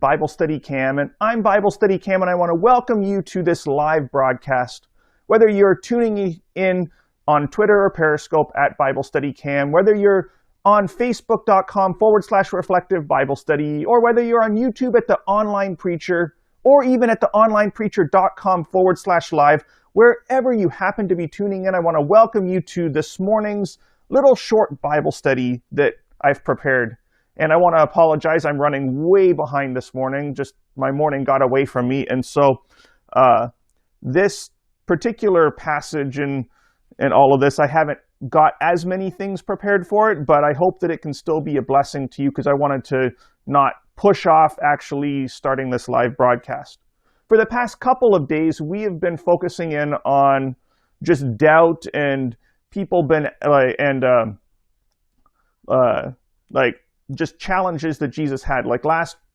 BibleStudyCam, and I'm BibleStudyCam, and I want to welcome you to this live broadcast. Whether you're tuning in on Twitter or Periscope at BibleStudyCam, whether you're on Facebook.com/reflective Bible study, or whether you're on YouTube at The Online Preacher, or even at theonlinepreacher.com/live, wherever you happen to be tuning in, I want to welcome you to this morning's little short Bible study that I've prepared. And I want to apologize, I'm running way behind this morning. Just my morning got away from me. And so this particular passage and all of this, I haven't got as many things prepared for it, but I hope that it can still be a blessing to you because I wanted to not push off actually starting this live broadcast. For the past couple of days, we have been focusing in on just doubt and people been just challenges that Jesus had. Like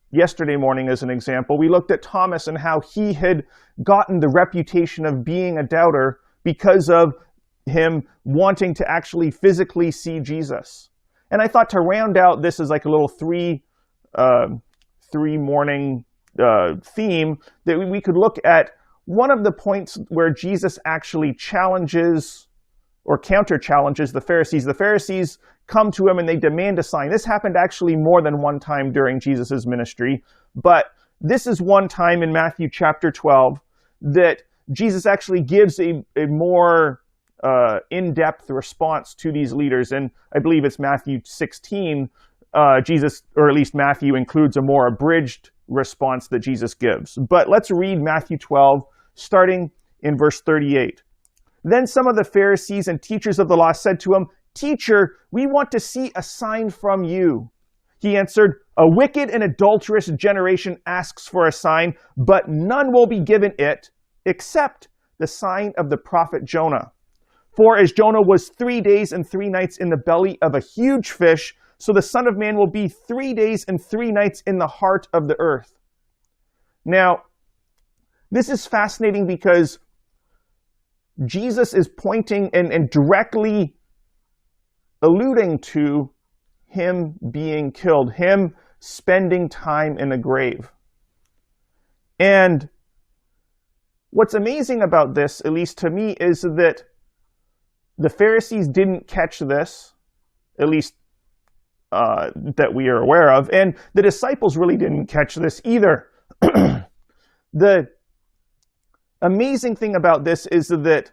yesterday morning as an example, we looked at Thomas and how he had gotten the reputation of being a doubter because of him wanting to actually physically see Jesus. And I thought to round out this as like a little three morning theme, that we could look at one of the points where Jesus actually challenges or counter-challenges the Pharisees. The Pharisees come to him and they demand a sign. This happened actually more than one time during Jesus' ministry, but this is one time in Matthew chapter 12 that Jesus actually gives a more in-depth response to these leaders. And I believe it's Matthew 16, Jesus, or at least Matthew, includes a more abridged response that Jesus gives. But let's read Matthew 12, starting in verse 38. Then some of the Pharisees and teachers of the law said to him, "Teacher, we want to see a sign from you." He answered, "A wicked and adulterous generation asks for a sign, but none will be given it except the sign of the prophet Jonah. For as Jonah was 3 days and 3 nights in the belly of a huge fish, so the Son of Man will be 3 days and 3 nights in the heart of the earth." Now, this is fascinating because Jesus is pointing and directly alluding to him being killed, him spending time in a grave. And what's amazing about this, at least to me, is that the Pharisees didn't catch this, at least that we are aware of, and the disciples really didn't catch this either. The amazing thing about this is that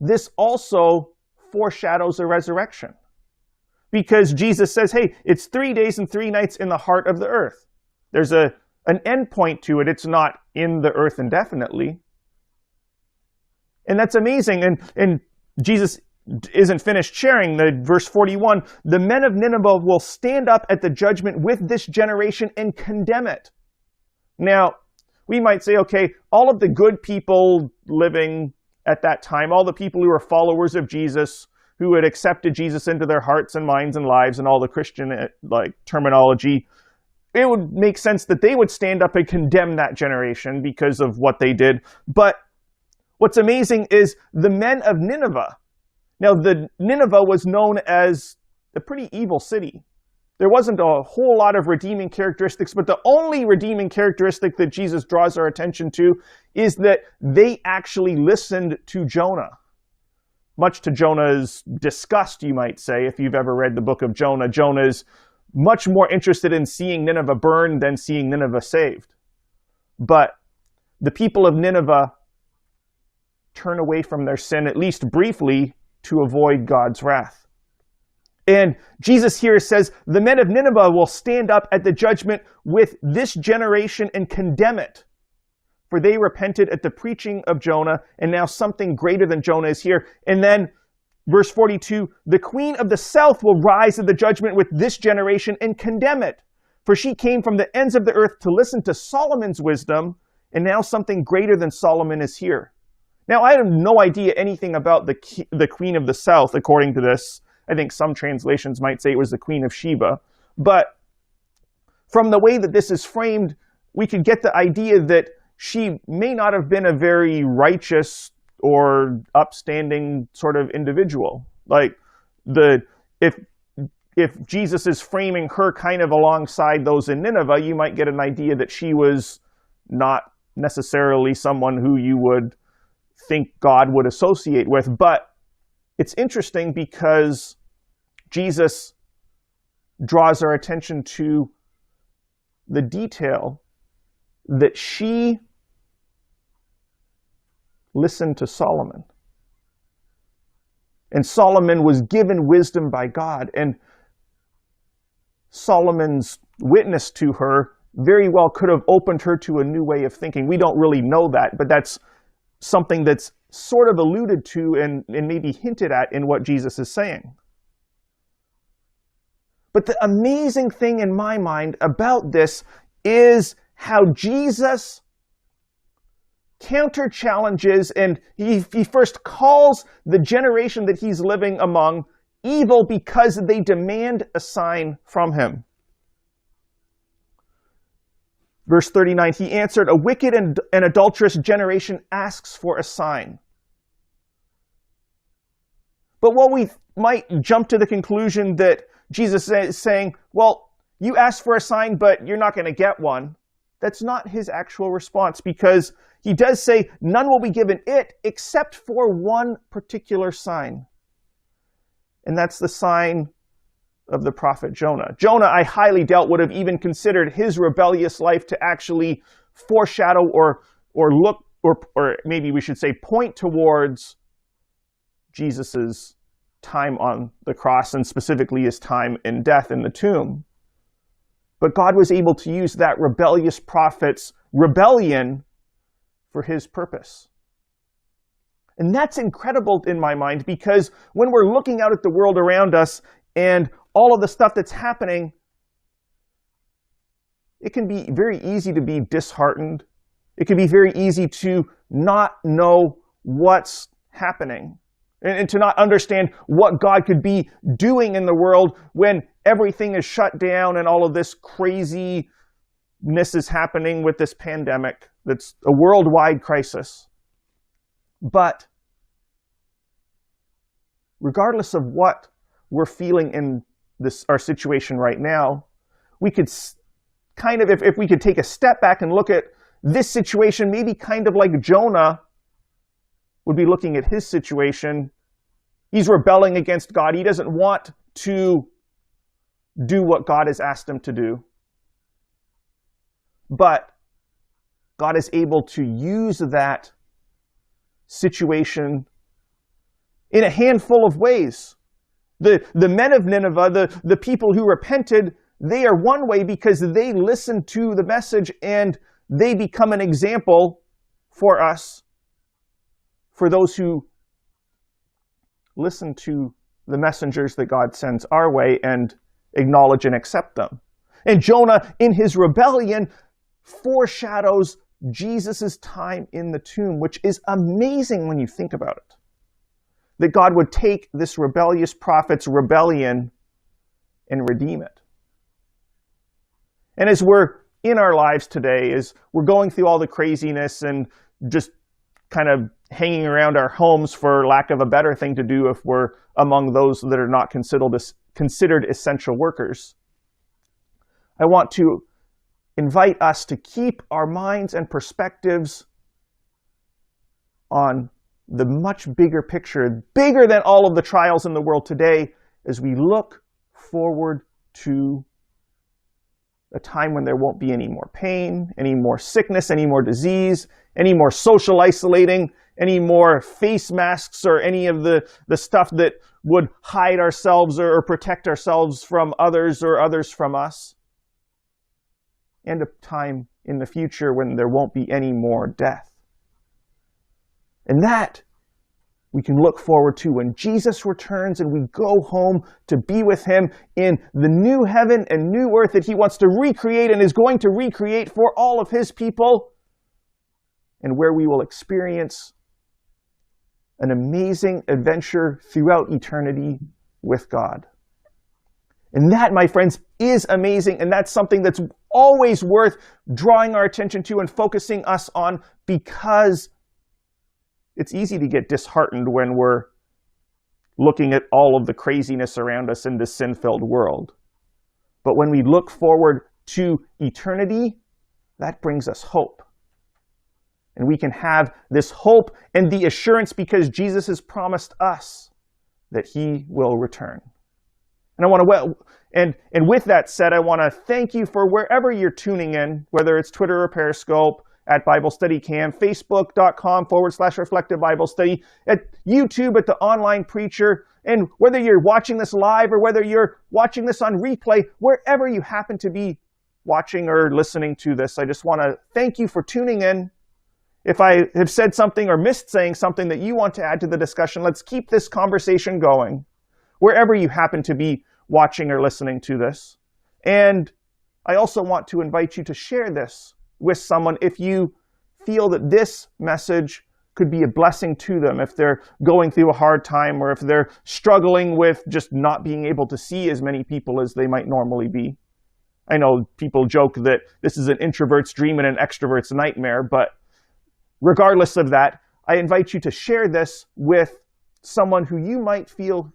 this also foreshadows a resurrection. Because Jesus says, hey, it's 3 days and 3 nights in the heart of the earth. There's an end point to it. It's not in the earth indefinitely. And that's amazing. And Jesus isn't finished sharing. Verse 41, the men of Nineveh will stand up at the judgment with this generation and condemn it. Now, we might say, okay, all of the good people living at that time, all the people who were followers of Jesus, who had accepted Jesus into their hearts and minds and lives and all the Christian terminology, it would make sense that they would stand up and condemn that generation because of what they did. But what's amazing is the men of Nineveh. Now, the Nineveh was known as a pretty evil city. There wasn't a whole lot of redeeming characteristics, but the only redeeming characteristic that Jesus draws our attention to is that they actually listened to Jonah. Much to Jonah's disgust, you might say, if you've ever read the book of Jonah. Jonah's much more interested in seeing Nineveh burn than seeing Nineveh saved. But the people of Nineveh turn away from their sin, at least briefly, to avoid God's wrath. And Jesus here says, the men of Nineveh will stand up at the judgment with this generation and condemn it. For they repented at the preaching of Jonah, and now something greater than Jonah is here. And then, verse 42, the queen of the south will rise at the judgment with this generation and condemn it. For she came from the ends of the earth to listen to Solomon's wisdom, and now something greater than Solomon is here. Now, I have no idea anything about the queen of the south, according to this. I think some translations might say it was the Queen of Sheba. But from the way that this is framed, we could get the idea that she may not have been a very righteous or upstanding sort of individual. Like, if if Jesus is framing her kind of alongside those in Nineveh, you might get an idea that she was not necessarily someone who you would think God would associate with. But it's interesting because Jesus draws our attention to the detail that she listened to Solomon. And Solomon was given wisdom by God, and Solomon's witness to her very well could have opened her to a new way of thinking. We don't really know that, but that's something that's sort of alluded to and maybe hinted at in what Jesus is saying. But the amazing thing in my mind about this is how Jesus counter-challenges, and he first calls the generation that he's living among evil because they demand a sign from him. Verse 39, he answered, "A wicked and adulterous generation asks for a sign." But while we might jump to the conclusion that Jesus is saying, well, you asked for a sign, but you're not going to get one, that's not his actual response, because he does say, none will be given it except for one particular sign. And that's the sign of the prophet Jonah. Jonah, I highly doubt, would have even considered his rebellious life to actually foreshadow or look, or maybe we should say point towards Jesus's time on the cross, and specifically his time in death in the tomb. But God was able to use that rebellious prophet's rebellion for his purpose. And that's incredible in my mind, because when we're looking out at the world around us and all of the stuff that's happening, it can be very easy to be disheartened. It can be very easy to not know what's happening and to not understand what God could be doing in the world when everything is shut down and all of this craziness is happening with this pandemic that's a worldwide crisis. But regardless of what we're feeling in our situation right now, we could kind of, if we could take a step back and look at this situation, maybe kind of like Jonah would be looking at his situation. He's rebelling against God. He doesn't want to do what God has asked him to do. But God is able to use that situation in a handful of ways. The men of Nineveh, the people who repented, they are one way because they listened to the message and they become an example for us, for those who listen to the messengers that God sends our way and acknowledge and accept them. And Jonah, in his rebellion, foreshadows Jesus' time in the tomb, which is amazing when you think about it. That God would take this rebellious prophet's rebellion and redeem it. And as we're in our lives today, as we're going through all the craziness and just kind of hanging around our homes, for lack of a better thing to do if we're among those that are not considered essential workers, I want to invite us to keep our minds and perspectives on the much bigger picture, bigger than all of the trials in the world today, as we look forward to a time when there won't be any more pain, any more sickness, any more disease, any more social isolating, any more face masks, or any of the stuff that would hide ourselves or protect ourselves from others or others from us. And a time in the future when there won't be any more death. And that we can look forward to when Jesus returns and we go home to be with him in the new heaven and new earth that he wants to recreate and is going to recreate for all of his people, and where we will experience an amazing adventure throughout eternity with God. And that, my friends, is amazing, and that's something that's always worth drawing our attention to and focusing us on, because it's easy to get disheartened when we're looking at all of the craziness around us in this sin-filled world. But when we look forward to eternity, that brings us hope. And we can have this hope and the assurance because Jesus has promised us that he will return. And with that said, I want to thank you for wherever you're tuning in, whether it's Twitter or Periscope, at BibleStudyCam, Facebook.com/Reflective Bible Study, at YouTube at The Online Preacher, and whether you're watching this live or whether you're watching this on replay, wherever you happen to be watching or listening to this, I just want to thank you for tuning in. If I have said something or missed saying something that you want to add to the discussion, let's keep this conversation going, wherever you happen to be watching or listening to this. And I also want to invite you to share this with someone if you feel that this message could be a blessing to them, if they're going through a hard time or if they're struggling with just not being able to see as many people as they might normally be. I know people joke that this is an introvert's dream and an extrovert's nightmare, but regardless of that, I invite you to share this with someone who you might feel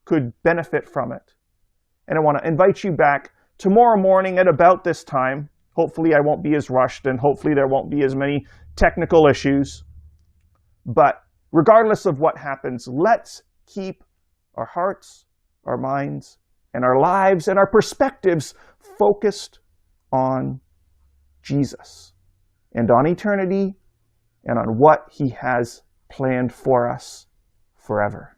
could benefit from it. And I want to invite you back tomorrow morning at about this time. Hopefully I won't be as rushed and hopefully there won't be as many technical issues. But regardless of what happens, let's keep our hearts, our minds, and our lives and our perspectives focused on Jesus and on eternity and on what he has planned for us forever.